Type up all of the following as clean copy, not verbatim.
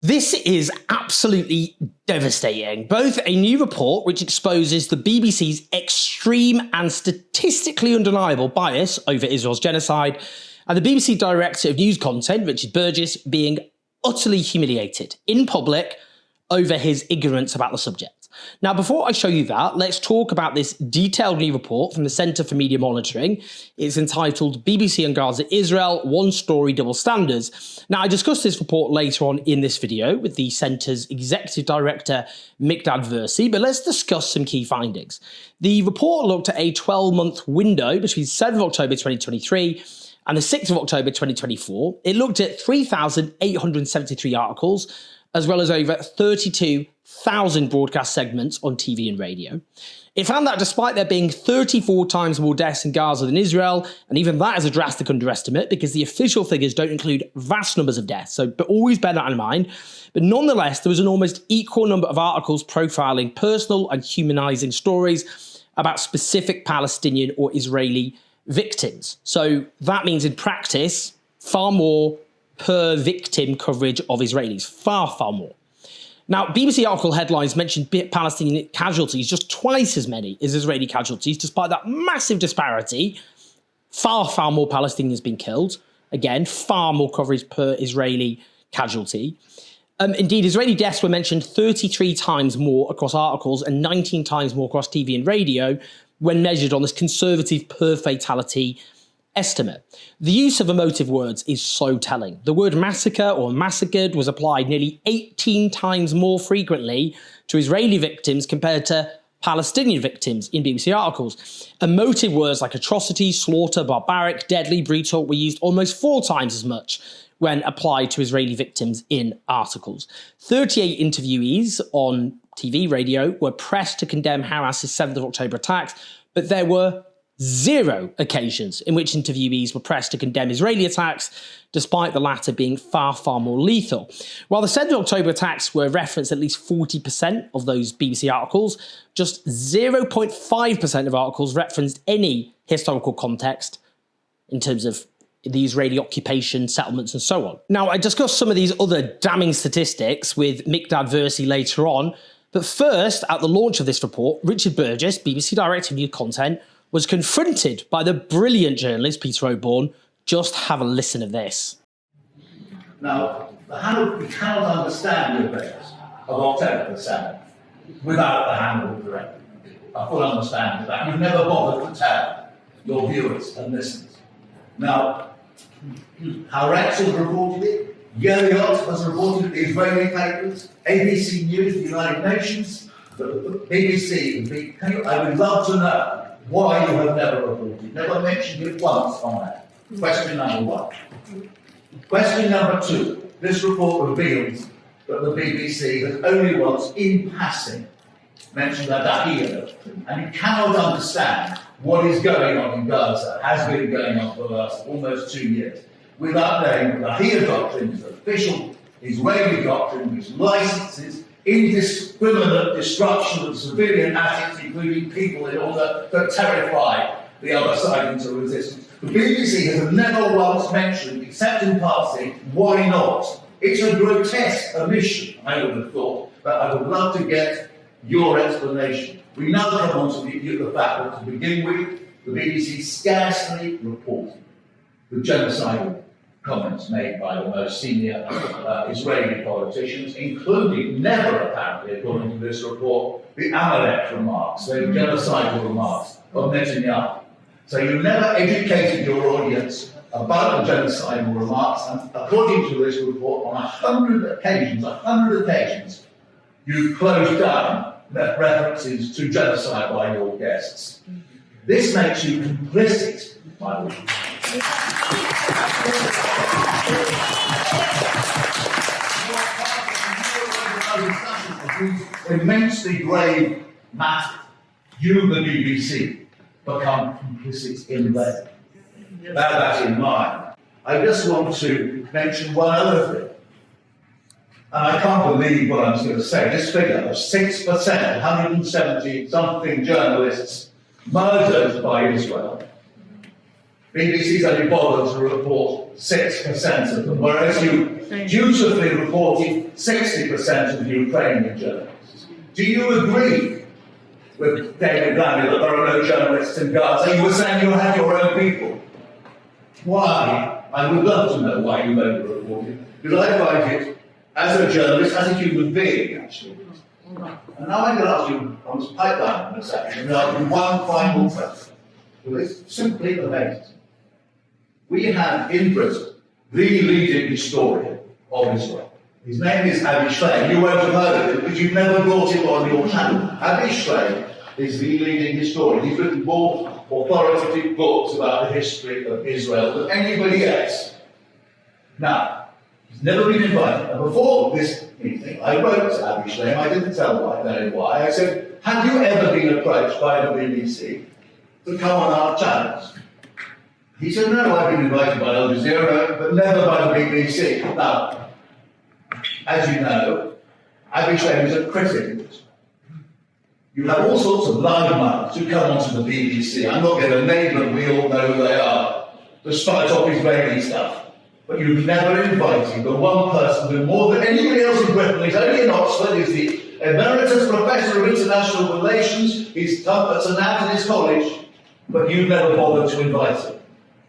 This is absolutely devastating. Both a new report which exposes the BBC's extreme and statistically undeniable bias over Israel's genocide, and the BBC Director of News Content, Richard Burgess, being utterly humiliated in public over his ignorance about the subject. Now, before I show you that, let's talk about this detailed new report from the Centre for Media Monitoring. It's entitled BBC and Gaza Israel, One Story, Double Standards. Now, I discussed this report later on in this video with the Centre's Executive Director, Miqdaad Versi, but let's discuss some key findings. The report looked at a 12-month window between 7th of October 2023 and the 6th of October 2024. It looked at 3,873 articles, as well as over 32,000 broadcast segments on TV and radio. It found that despite there being 34 times more deaths in Gaza than Israel, and even that is a drastic underestimate because the official figures don't include vast numbers of deaths, but always bear that in mind. But nonetheless, there was an almost equal number of articles profiling personal and humanizing stories about specific Palestinian or Israeli victims. So that means in practice, far more per victim coverage of Israelis, far more. Now, BBC article headlines mentioned Palestinian casualties just twice as many as Israeli casualties, despite that massive disparity. Far more Palestinians being killed. Again, far more coverage per Israeli casualty. Indeed, Israeli deaths were mentioned 33 times more across articles and 19 times more across TV and radio when measured on this conservative per fatality estimate. The use of emotive words is so telling. The word massacre or massacred was applied nearly 18 times more frequently to Israeli victims compared to Palestinian victims in BBC articles. Emotive words like atrocity, slaughter, barbaric, deadly, brutal were used almost 4 times as much when applied to Israeli victims in articles. 38 interviewees on TV, radio were pressed to condemn Hamas's 7th of October attacks, but there were 0 occasions in which interviewees were pressed to condemn Israeli attacks, despite the latter being far more lethal. While the 7th of October attacks were referenced at least 40% of those BBC articles, just 0.5% of articles referenced any historical context in terms of the Israeli occupation, settlements, and so on. Now, I discussed some of these other damning statistics with Miqdaad Versi later on, but first, at the launch of this report, Richard Burgess, BBC Director of News Content, was confronted by the brilliant journalist Peter O'Born. Just have a listen of this. Now, we cannot understand the events of October the 7th without the Hannibal Directive. I fully understand that. You've never bothered to tell your viewers and listeners. Now, Haaretz has reported it, Yeriot has reported it, the Israeli papers, ABC News, the United Nations, the BBC. I would love to know why you have never reported, never mentioned it once on that. Question number 1. Question number 2. This report reveals that the BBC has only once, in passing, mentioned Adahir, and you cannot understand what is going on in Gaza, has been going on for the last almost 2 years, without knowing that the Adahir doctrine is official Israeli doctrine, which licenses indiscriminate destruction of civilian assets, including people, in order to terrify the other side into resistance. The BBC has never once mentioned, except in passing, why not? It's a grotesque omission, I would have thought, but I would love to get your explanation. We now come on to the fact that, to begin with, the BBC scarcely reported the genocidal comments made by the most senior Israeli politicians, including, never apparently, according to this report, the Amalek remarks, the genocidal remarks of Netanyahu. So you never educated your audience about the genocidal remarks, and according to this report, on 100 occasions, you closed down references to genocide by your guests. This makes you complicit, by the way. Immensely grave matters, you, the BBC, become complicit in them. Bear that in mind. I just want to mention one other thing. And I can't believe what I'm going to say. This figure of 6%, 170-something journalists murdered by Israel, BBC's only bothered to report 6% of them, whereas you dutifully reported 60% of Ukrainian journalists. Do you agree with David Lammy that there are no journalists in Gaza? You were saying you had your own people. Why? I would love to know why you over-reported, because I find it, as a journalist, as a human being, actually. And now I'm going to ask you, I must pipe down in a second, and ask you one final question. Well, it's simply amazing. We have in Britain the leading historian of Israel. His name is Avi Shlaim. You won't have heard of him because you've never brought him on your channel. Avi Shlaim is the leading historian. He's written more authoritative books about the history of Israel than anybody else. Now, he's never been invited. And before this meeting, I wrote to Avi Shlaim. I didn't tell why. I said, have you ever been approached by the BBC to come on our channels? He said, no, I've been invited by Al Jazeera, but never by the BBC. Now, as you know, Avi Shlaim is a critic of this. You have all sorts of loudmouths who come onto the BBC. I'm not going to name them, we all know who they are, despite all Israeli stuff. But you've never invited the one person who, more than anybody else in Britain, he's only in Oxford, is the Emeritus Professor of International Relations, he's done at St Anthony's College, but you've never bothered to invite him.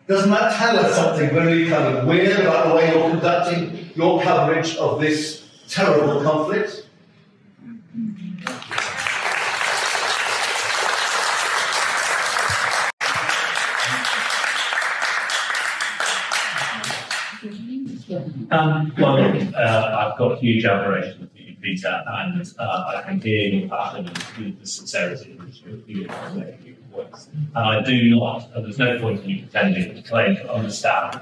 Doesn't that tell us something really kind of weird about the way you're conducting your coverage of this terrible conflict? I've got huge admiration for you, Peter, and I can hear your passion and the sincerity in which you're making your voice. And I do not, and there's no point in you pretending to claim to understand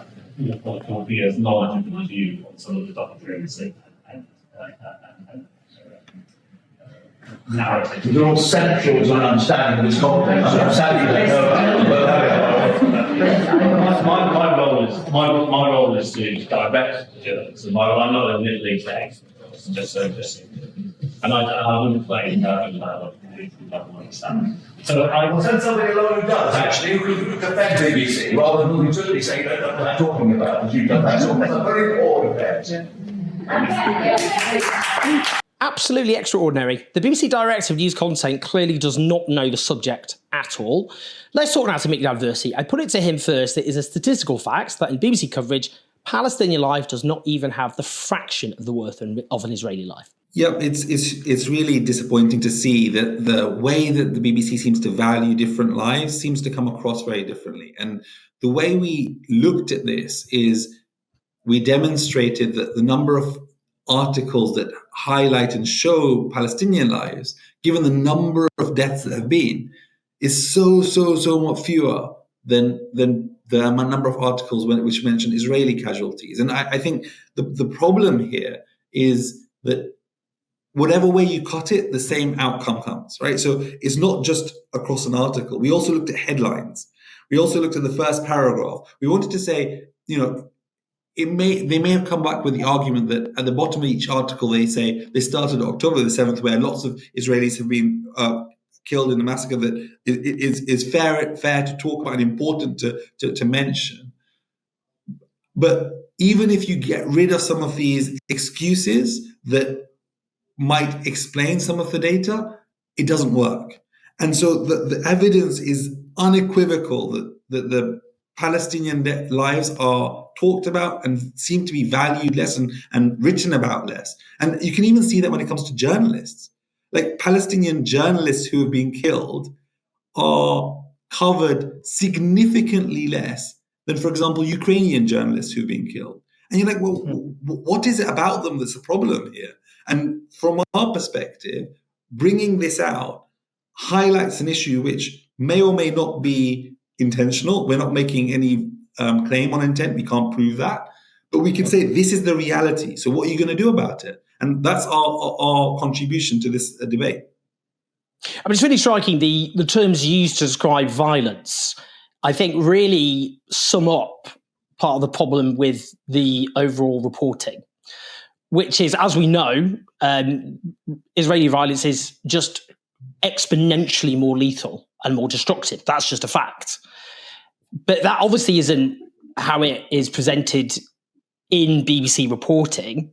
what will be as knowledgeable as you on some of the doctrines and narratives. They're all central to an understanding of this conflict. I'm sadly don't know about them, My role is to direct the journalism. I'm not a Middle East expert, and I wouldn't claim that I understand. So I Well, send somebody along who does, actually, who could defend BBC, rather than who totally say, you don't know what I'm talking about, as you've done. That's a very poor defence. Absolutely extraordinary. The BBC Director of News Content clearly does not know the subject at all. Let's talk now to Miqdaad Versi. I put it to him first, it is a statistical fact that in BBC coverage, Palestinian life does not even have the fraction of the worth of an Israeli life. Yeah, it's really disappointing to see that the way that the BBC seems to value different lives seems to come across very differently. And the way we looked at this is we demonstrated that the number of articles that highlight and show Palestinian lives, given the number of deaths that have been, is so much fewer than the number of articles which mention Israeli casualties. And I think the problem here is that whatever way you cut it, the same outcome comes, right? So it's not just across an article. We also looked at headlines. We also looked at the first paragraph. We wanted to say, they may have come back with the argument that at the bottom of each article they say they started October the 7th, where lots of Israelis have been killed in the massacre, that is fair to talk about and important to mention. But even if you get rid of some of these excuses that might explain some of the data, it doesn't work. And so the evidence is unequivocal that the Palestinian lives are talked about and seem to be valued less and written about less. And you can even see that when it comes to journalists. Like Palestinian journalists who have been killed are covered significantly less than, for example, Ukrainian journalists who've been killed. And you're like, well, what is it about them that's a problem here? And from our perspective, bringing this out highlights an issue which may or may not be intentional. We're not making any claim on intent. We can't prove that. But we can say this is the reality. So what are you going to do about it? And that's our contribution to this debate. I mean, it's really striking the terms used to describe violence, I think, really sum up part of the problem with the overall reporting, which is, as we know, Israeli violence is just exponentially more lethal and more destructive. That's just a fact. But that obviously isn't how it is presented in BBC reporting.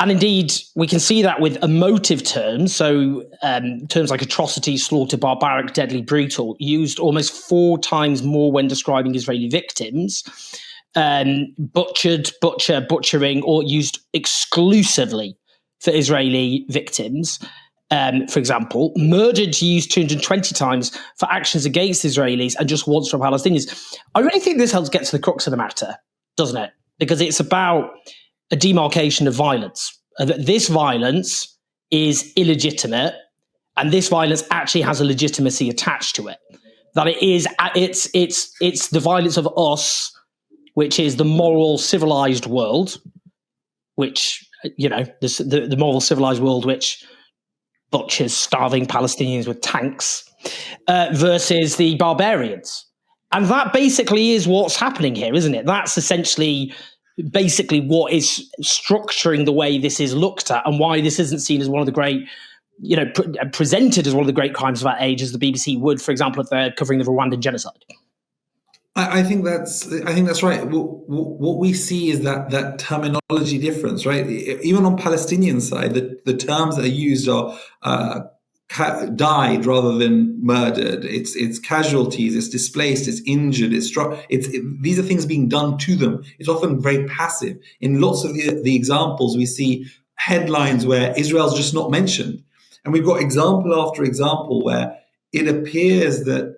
And indeed, we can see that with emotive terms. So terms like atrocity, slaughter, barbaric, deadly, brutal, used almost 4 times more when describing Israeli victims. Butchered, butcher, butchering, or used exclusively for Israeli victims. For example, murdered used 220 times for actions against Israelis and just once for Palestinians. I really think this helps get to the crux of the matter, doesn't it? Because it's about a demarcation of violence. This violence is illegitimate, and this violence actually has a legitimacy attached to it. That it's the violence of us, which is the moral, civilized world, which, the moral, civilized world, which butchers starving Palestinians with tanks, versus the barbarians. And that basically is what's happening here, isn't it? That's essentially basically what is structuring the way this is looked at, and why this isn't seen as one of the great, presented as one of the great crimes of our age, as the BBC would, for example, if they're covering the Rwandan genocide. I think that's right. What we see is that terminology difference, right? Even on Palestinian side, the terms that are used are died rather than murdered. It's casualties, it's displaced, it's injured, it's struck. These are things being done to them. It's often very passive. In lots of the examples, we see headlines where Israel's just not mentioned, and we've got example after example where it appears that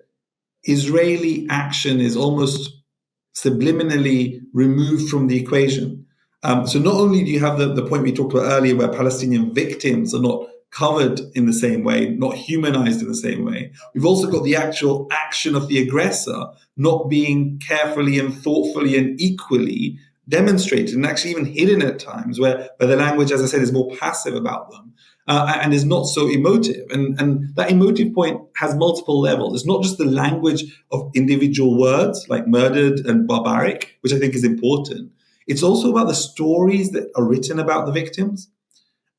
Israeli action is almost subliminally removed from the equation. So not only do you have the point we talked about earlier, where Palestinian victims are not covered in the same way, not humanized in the same way, we've also got the actual action of the aggressor not being carefully and thoughtfully and equally demonstrated, and actually even hidden at times, where the language, as I said, is more passive about them. And is not so emotive. And that emotive point has multiple levels. It's not just the language of individual words like murdered and barbaric, which I think is important. It's also about the stories that are written about the victims.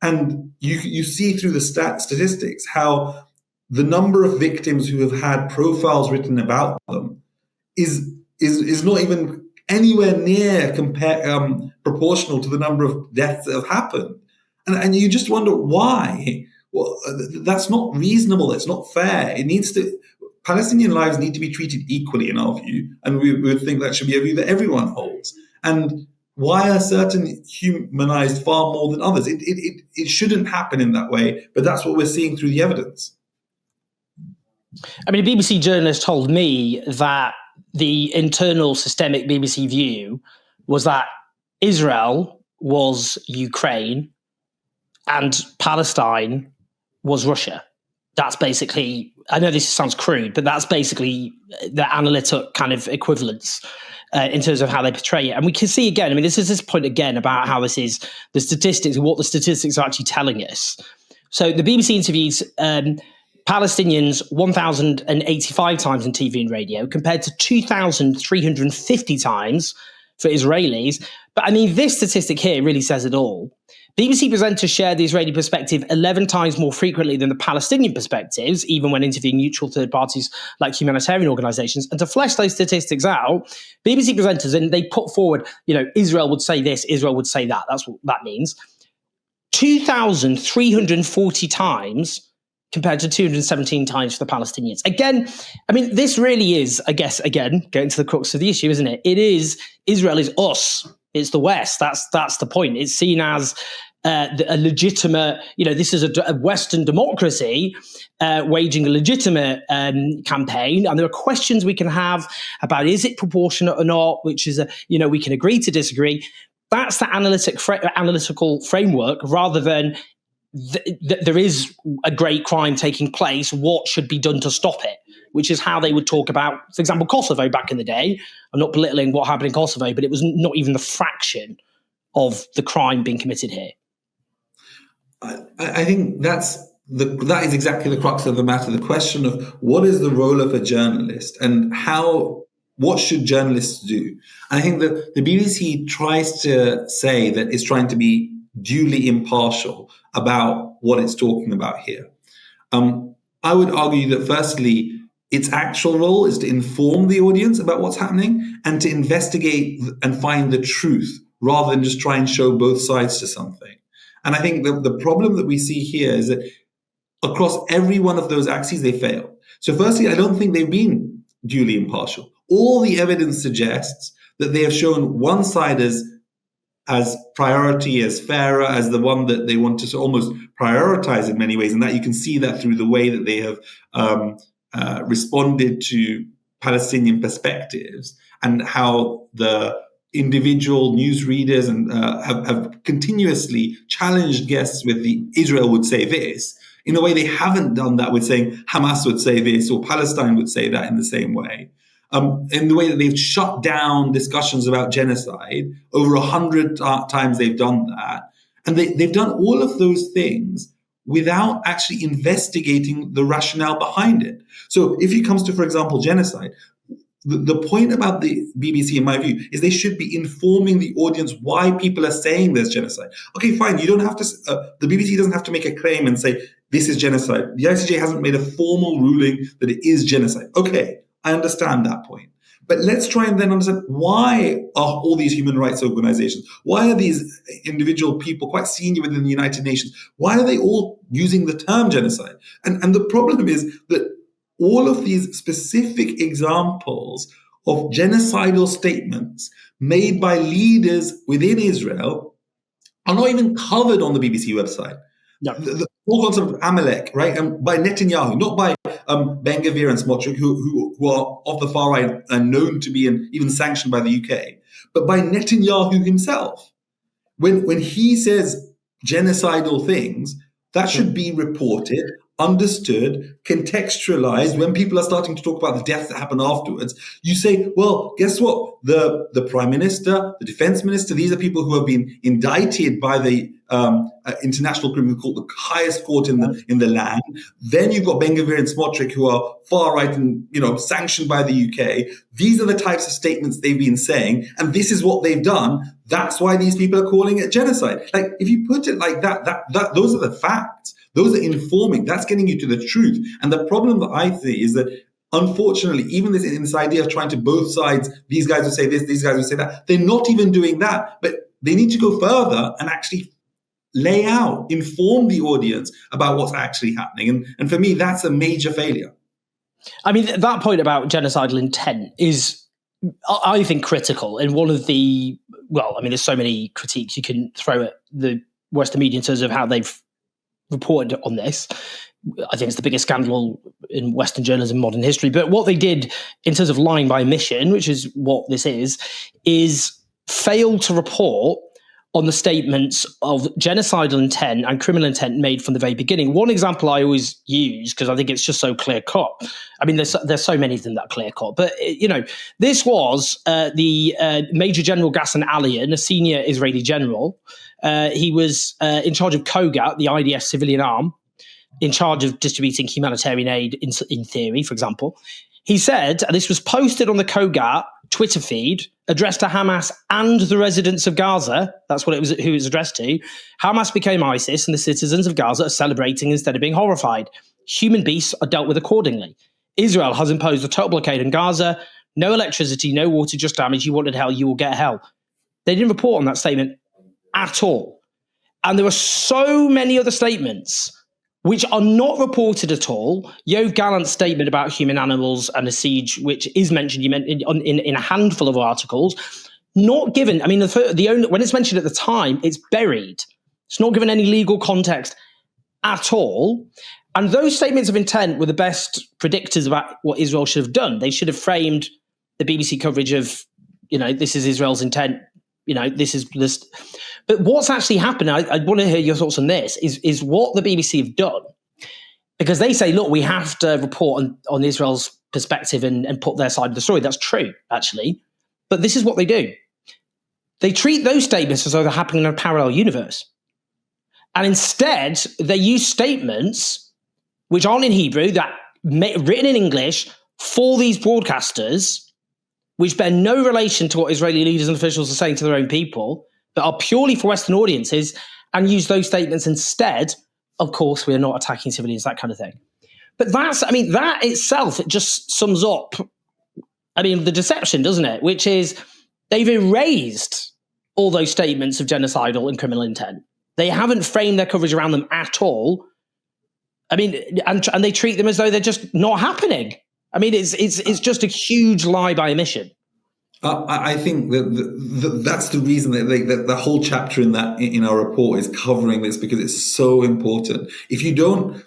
And you see through the statistics how the number of victims who have had profiles written about them is not even anywhere near proportional to the number of deaths that have happened. And you just wonder why. Well, that's not reasonable. It's not fair. Palestinian lives need to be treated equally, in our view, and we would think that should be a view that everyone holds. And why are certain humanized far more than others? It shouldn't happen in that way, but that's what we're seeing through the evidence. I mean, a BBC journalist told me that the internal systemic BBC view was that Israel was Ukraine and Palestine was Russia. That's basically, I know this sounds crude, but that's basically the analytic kind of equivalence in terms of how they portray it. And we can see again, I mean, this is this point again about how this is the statistics and what the statistics are actually telling us. So the BBC interviews Palestinians 1,085 times in TV and radio compared to 2,350 times for Israelis. But I mean, this statistic here really says it all. BBC presenters share the Israeli perspective 11 times more frequently than the Palestinian perspectives, even when interviewing neutral third parties like humanitarian organizations. And to flesh those statistics out, BBC presenters, and they put forward, Israel would say this, Israel would say that. That's what that means. 2,340 times compared to 217 times for the Palestinians. Again, I mean, this really is, I guess, again, getting to the crux of the issue, isn't it? Israel is us. It's the West. That's the point. It's seen as a legitimate, this is a Western democracy waging a legitimate campaign. And there are questions we can have about, is it proportionate or not, which is, we can agree to disagree. That's the analytical framework, rather than there is a great crime taking place. What should be done to stop it? Which is how they would talk about, for example, Kosovo back in the day. I'm not belittling what happened in Kosovo, but it was not even the fraction of the crime being committed here. I think that is exactly the crux of the matter. The question of what is the role of a journalist and what should journalists do? And I think that the BBC tries to say that it's trying to be duly impartial about what it's talking about here. I would argue that firstly, its actual role is to inform the audience about what's happening and to investigate and find the truth rather than just try and show both sides to something. And I think the problem that we see here is that across every one of those axes, they fail. So firstly, I don't think they've been duly impartial. All the evidence suggests that they have shown one side as priority, as fairer, as the one that they want to almost prioritize in many ways. And that you can see that through the way that they have responded to Palestinian perspectives and how the individual news readers and have continuously challenged guests with the Israel would say this in a way they haven't done that with saying Hamas would say this or Palestine would say that in the same way. In the way that they've shut down discussions about genocide, over 100 times they've done that. And they've done all of those things without actually investigating the rationale behind it. So if it comes to, for example, genocide, the point about the BBC, in my view, is they should be informing the audience why people are saying there's genocide. Okay, fine. You don't have to, the BBC doesn't have to make a claim and say, this is genocide. The ICJ hasn't made a formal ruling that it is genocide. Okay, I understand that point. But let's try and then understand, why are all these human rights organizations, why are these individual people quite senior within the United Nations, why are they all using the term genocide? And the problem is that all of these specific examples of genocidal statements made by leaders within Israel are not even covered on the BBC website. No. The whole concept of Amalek, right, and by Netanyahu, not by Ben Gvir and Smotrich, who are of the far right and known to be even sanctioned by the UK, but by Netanyahu himself. When he says genocidal things, that should be reported, understood, contextualized. When people are starting to talk about the deaths that happen afterwards, you say, well, guess what? The Prime Minister, the Defense Minister, these are people who have been indicted by the International Criminal Court, the highest court in the land. Then you've got Ben Gvir and Smotrich, who are far right and sanctioned by the UK. These are the types of statements they've been saying, and this is what they've done. That's why these people are calling it genocide. Like, if you put it like that, those are the facts. Those are informing. That's getting you to the truth. And the problem that I see is that, unfortunately, even this idea of trying to both sides, these guys would say this, these guys would say that, they're not even doing that. But they need to go further and actually lay out, inform the audience about what's actually happening. And for me, that's a major failure. I mean, that point about genocidal intent is, I think, critical. And one of the, there's so many critiques you can throw at the Western media in terms of how they've reported on this. I think it's the biggest scandal in Western journalism in modern history. But what they did in terms of lying by omission, which is what this is fail to report on the statements of genocidal intent and criminal intent made from the very beginning. One example I always use, because I think it's just so clear-cut. I mean, there's so many of them that are clear-cut. But, this was the Major General Ghassan Alian, a senior Israeli general. He was in charge of Kogat, the IDF civilian arm, in charge of distributing humanitarian aid in theory, for example. He said, and this was posted on the Kogat Twitter feed, addressed to Hamas and the residents of Gaza. That's what who it was addressed to. Hamas became ISIS, and the citizens of Gaza are celebrating instead of being horrified. Human beasts are dealt with accordingly. Israel has imposed a total blockade on Gaza. No electricity, no water, just damage. You wanted hell, you will get hell. They didn't report on that statement at all. And there were so many other statements which are not reported at all. Yoav Gallant's statement about human animals and a siege, which is mentioned in a handful of articles, not given. I mean, when it's mentioned at the time, it's buried. It's not given any legal context at all. And those statements of intent were the best predictors about what Israel should have done. They should have framed the BBC coverage of, this is Israel's intent. This is this. But what's actually happened, I want to hear your thoughts on this, is what the BBC have done. Because they say, look, we have to report on Israel's perspective and put their side of the story. That's true, actually. But this is what they do. They treat those statements as though they're happening in a parallel universe. And instead, they use statements which aren't in Hebrew, that written in English for these broadcasters, which bear no relation to what Israeli leaders and officials are saying to their own people, but are purely for Western audiences, and use those statements instead. Of course, we are not attacking civilians, that kind of thing. But that itself, it just sums up, the deception, doesn't it? Which is they've erased all those statements of genocidal and criminal intent. They haven't framed their coverage around them at all. And they treat them as though they're just not happening. It's just a huge lie by omission. I think that's the reason that the whole chapter in our report is covering this, because it's so important. If you don't,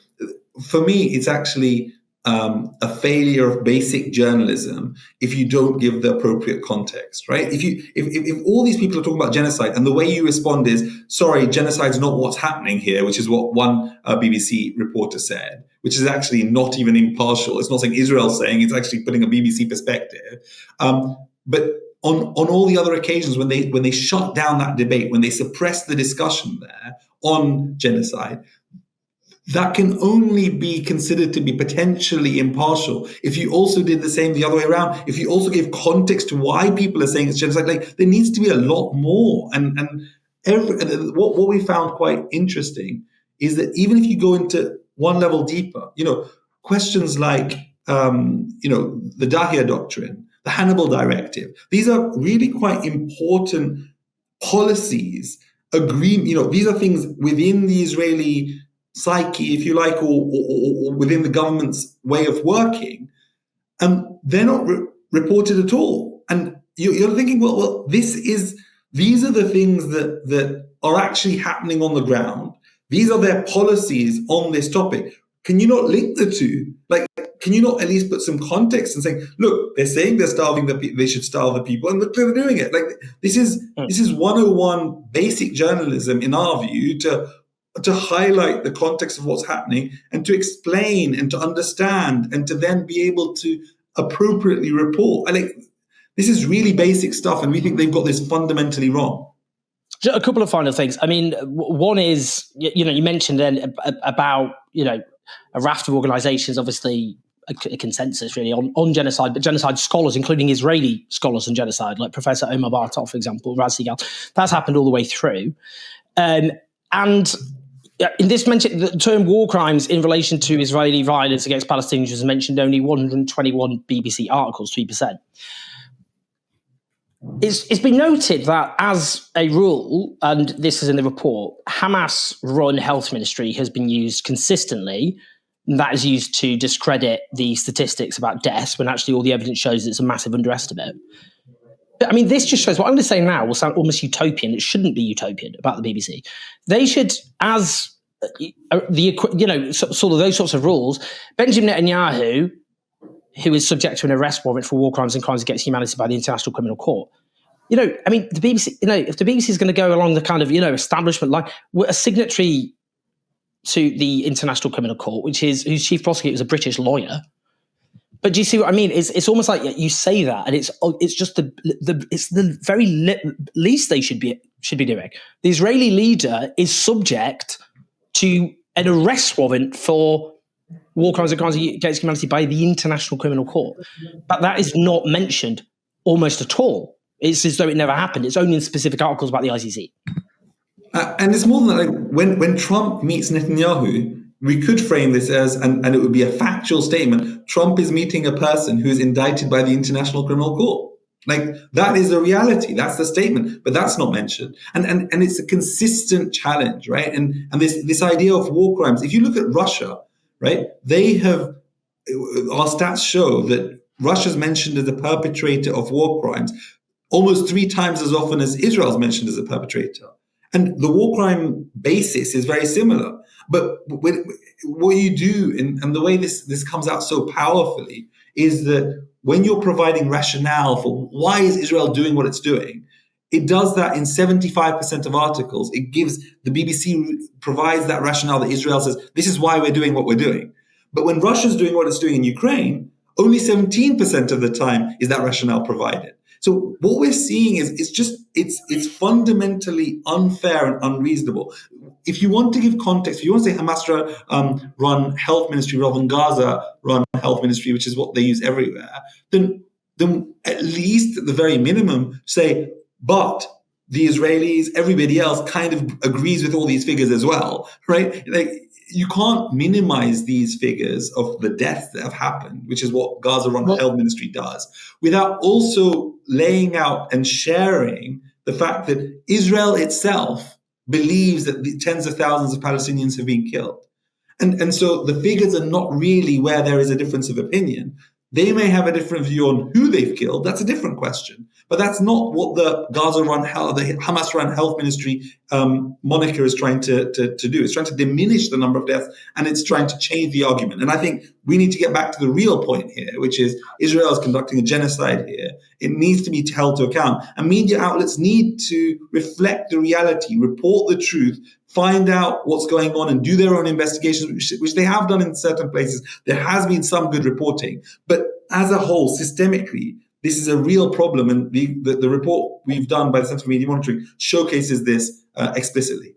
for me, it's actually a failure of basic journalism if you don't give the appropriate context, right? If all these people are talking about genocide and the way you respond is, sorry, genocide's not what's happening here, which is what one BBC reporter said, which is actually not even impartial. It's not saying Israel's saying, it's actually putting a BBC perspective. But on all the other occasions when they shut down that debate, when they suppressed the discussion there on genocide, that can only be considered to be potentially impartial if you also did the same the other way around. If you also gave context to why people are saying it's genocide, there needs to be a lot more. And what we found quite interesting is that even if you go into one level deeper, questions like the Dahia Doctrine, the Hannibal Directive, these are really quite important policies. These are things within the Israeli psyche, if you like, or within the government's way of working, they're not reported at all. And you're thinking, well, these are the things that are actually happening on the ground. These are their policies on this topic. Can you not link the two? Can you not at least put some context and saying, look, they're saying they're starving the people, they should starve the people, and look, they're doing it. This is 101 basic journalism, in our view, to highlight the context of what's happening and to explain and to understand and to then be able to appropriately report. This is really basic stuff, and we think they've got this fundamentally wrong. A couple of final things. One is, you mentioned then about, a raft of organizations, obviously a consensus really on genocide, but genocide scholars, including Israeli scholars on genocide, like Professor Omar Bartov, for example, Versi. That's happened all the way through. And in this mention, the term war crimes in relation to Israeli violence against Palestinians was mentioned only 121 BBC articles, 3%. It's been noted that, as a rule, and this is in the report, Hamas-run health ministry has been used consistently. And that is used to discredit the statistics about deaths, when actually all the evidence shows it's a massive underestimate. But, this just shows what I'm going to say now will sound almost utopian. It shouldn't be utopian about the BBC. They should, as sort of those sorts of rules, Benjamin Netanyahu, who is subject to an arrest warrant for war crimes and crimes against humanity by the International Criminal Court. The BBC, if the BBC is going to go along the kind of, establishment line, we're a signatory to the International Criminal Court, whose chief prosecutor is a British lawyer. But do you see what I mean? It's almost like you say that, and it's just the very least they should be doing. The Israeli leader is subject to an arrest warrant for war crimes and crimes against humanity by the International Criminal Court, but that is not mentioned almost at all. It's as though it never happened. It's only in specific articles about the ICC. And it's more than that. When Trump meets Netanyahu, we could frame this as, and it would be a factual statement, Trump is meeting a person who is indicted by the International Criminal Court. That is the reality. That's the statement, but that's not mentioned. And it's a consistent challenge, right? And this idea of war crimes. If you look at Russia, right, our stats show that Russia's mentioned as a perpetrator of war crimes almost 3 times as often as Israel's mentioned as a perpetrator. And the war crime basis is very similar. But what you do, and the way this comes out so powerfully, is that when you're providing rationale for why is Israel doing what it's doing, it does that in 75% of articles. It gives, the BBC provides that rationale that Israel says, this is why we're doing what we're doing. But when Russia's doing what it's doing in Ukraine, only 17% of the time is that rationale provided. So what we're seeing is it's fundamentally unfair and unreasonable. If you want to give context, if you want to say Hamas run health ministry rather than Gaza run health ministry, which is what they use everywhere, then at least at the very minimum say, but the Israelis, everybody else kind of agrees with all these figures as well, right? Like, you can't minimize these figures of the deaths that have happened, which is what Gaza Run Health Ministry does, without also laying out and sharing the fact that Israel itself believes that the tens of thousands of Palestinians have been killed. And so the figures are not really where there is a difference of opinion. They may have a different view on who they've killed. That's a different question. But that's not what the the Hamas-run health ministry moniker is trying to do. It's trying to diminish the number of deaths, and it's trying to change the argument. And I think we need to get back to the real point here, which is Israel is conducting a genocide here. It needs to be held to account. And media outlets need to reflect the reality, report the truth, find out what's going on and do their own investigations, which they have done in certain places. There has been some good reporting. But as a whole, systemically, this is a real problem. And the report we've done by the Centre for Media Monitoring showcases this explicitly.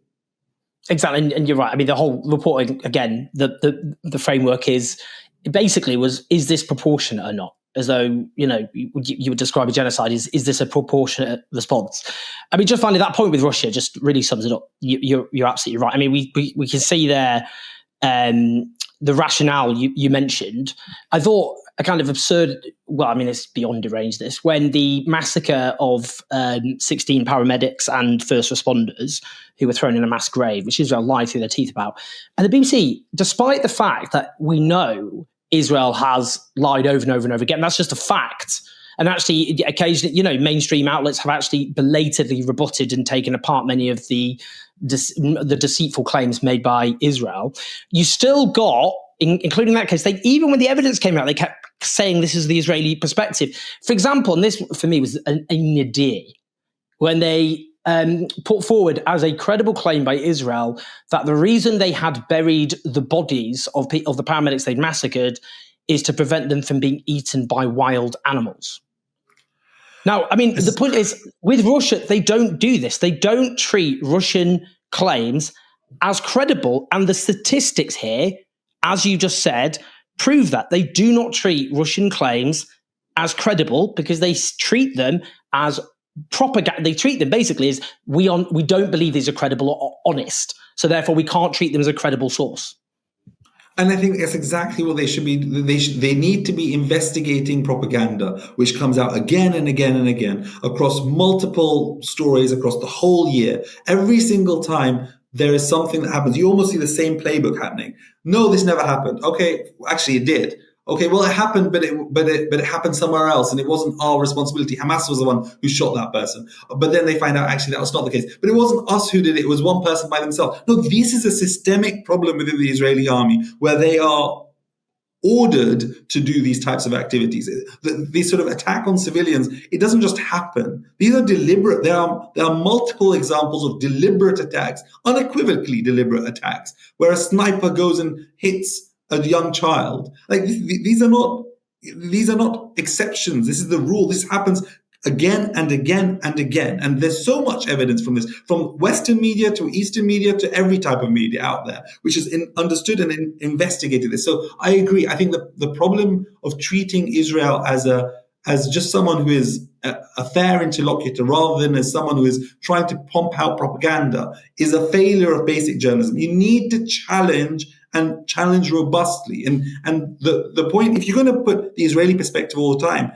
Exactly. And you're right. I mean, the whole reporting, again, the framework is this proportionate or not? As though, you would describe a genocide, is this a proportionate response? I mean, just finally, that point with Russia just really sums it up. You're absolutely right. I mean, we can see there the rationale you mentioned. I thought a kind of absurd, well, I mean, it's beyond deranged this, when the massacre of 16 paramedics and first responders who were thrown in a mass grave, which Israel lied through their teeth about. And the BBC, despite the fact that we know Israel has lied over and over and over again, that's just a fact. And actually, occasionally, mainstream outlets have actually belatedly rebutted and taken apart many of the deceitful claims made by Israel. You still got, including that case, even when the evidence came out, they kept saying this is the Israeli perspective. For example, and this for me was a nadir, when they put forward as a credible claim by Israel that the reason they had buried the bodies of the paramedics they'd massacred is to prevent them from being eaten by wild animals. Now, I mean, the point is, with Russia, they don't do this. They don't treat Russian claims as credible. And the statistics here, as you just said, prove that. They do not treat Russian claims as credible because they treat them as propaganda. They treat them basically as we don't believe these are credible or honest. So therefore, we can't treat them as a credible source. And I think that's exactly what they should be. They need to be investigating propaganda, which comes out again and again and again across multiple stories across the whole year. Every single time there is something that happens, you almost see the same playbook happening. No, this never happened. Okay, actually it did. Okay, well it happened, but it happened somewhere else, and it wasn't our responsibility. Hamas was the one who shot that person. But then they find out actually that was not the case. But it wasn't us who did it. It was one person by themselves. No, this is a systemic problem within the Israeli army where they are ordered to do these types of activities. This sort of attack on civilians, it doesn't just happen. These are deliberate. There are multiple examples of deliberate attacks, unequivocally deliberate attacks, where a sniper goes and hits a young child. Like these are not exceptions. This is the rule. This happens again and again and again. And there's so much evidence from this, from Western media to Eastern media to every type of media out there, which has understood and investigated this. So I agree. I think the problem of treating Israel as just someone who is a fair interlocutor rather than as someone who is trying to pump out propaganda is a failure of basic journalism. You need to challenge robustly. And the point, if you're going to put the Israeli perspective all the time,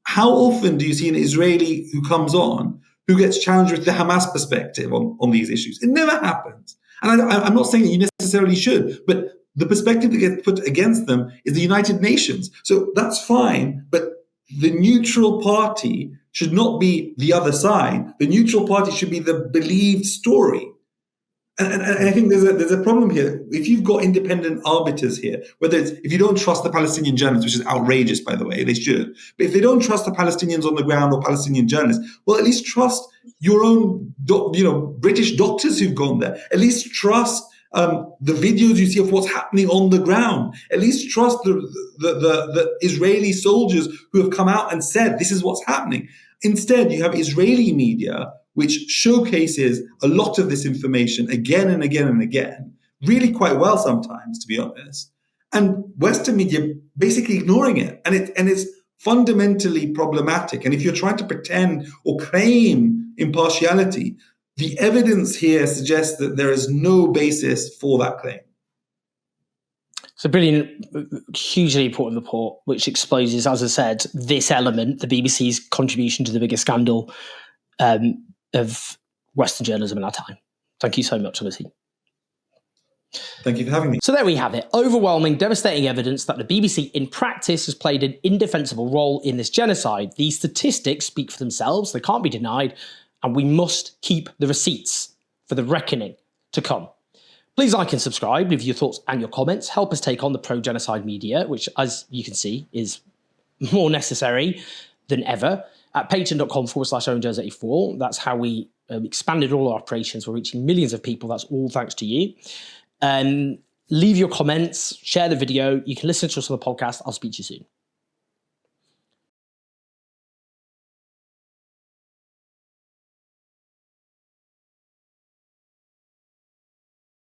how often do you see an Israeli who comes on who gets challenged with the Hamas perspective on these issues? It never happens. And I'm not saying that you necessarily should, but the perspective that gets put against them is the United Nations. So that's fine, but the neutral party should not be the other side. The neutral party should be the believed story. And I think there's a problem here. If you've got independent arbiters here, if you don't trust the Palestinian journalists, which is outrageous, by the way, they should. But if they don't trust the Palestinians on the ground or Palestinian journalists, well, at least trust your own, British doctors who've gone there. At least trust the videos you see of what's happening on the ground. At least trust the Israeli soldiers who have come out and said this is what's happening. Instead, you have Israeli media which showcases a lot of this information again and again and again, really quite well sometimes, to be honest, and Western media basically ignoring it. And it's fundamentally problematic. And if you're trying to pretend or claim impartiality, the evidence here suggests that there is no basis for that claim. It's a brilliant, hugely important report, which exposes, as I said, this element, the BBC's contribution to the biggest scandal of Western journalism in our time. Thank you so much, Versi. Thank you for having me. So there we have it. Overwhelming, devastating evidence that the BBC in practice has played an indefensible role in this genocide. These statistics speak for themselves. They can't be denied. And we must keep the receipts for the reckoning to come. Please like and subscribe, leave your thoughts and your comments. Help us take on the pro-genocide media, which, as you can see, is more necessary than ever. At patreon.com/OwenJones84. That's how we expanded all our operations. We're reaching millions of people. That's all thanks to you. Leave your comments, share the video. You can listen to us on the podcast. I'll speak to you soon.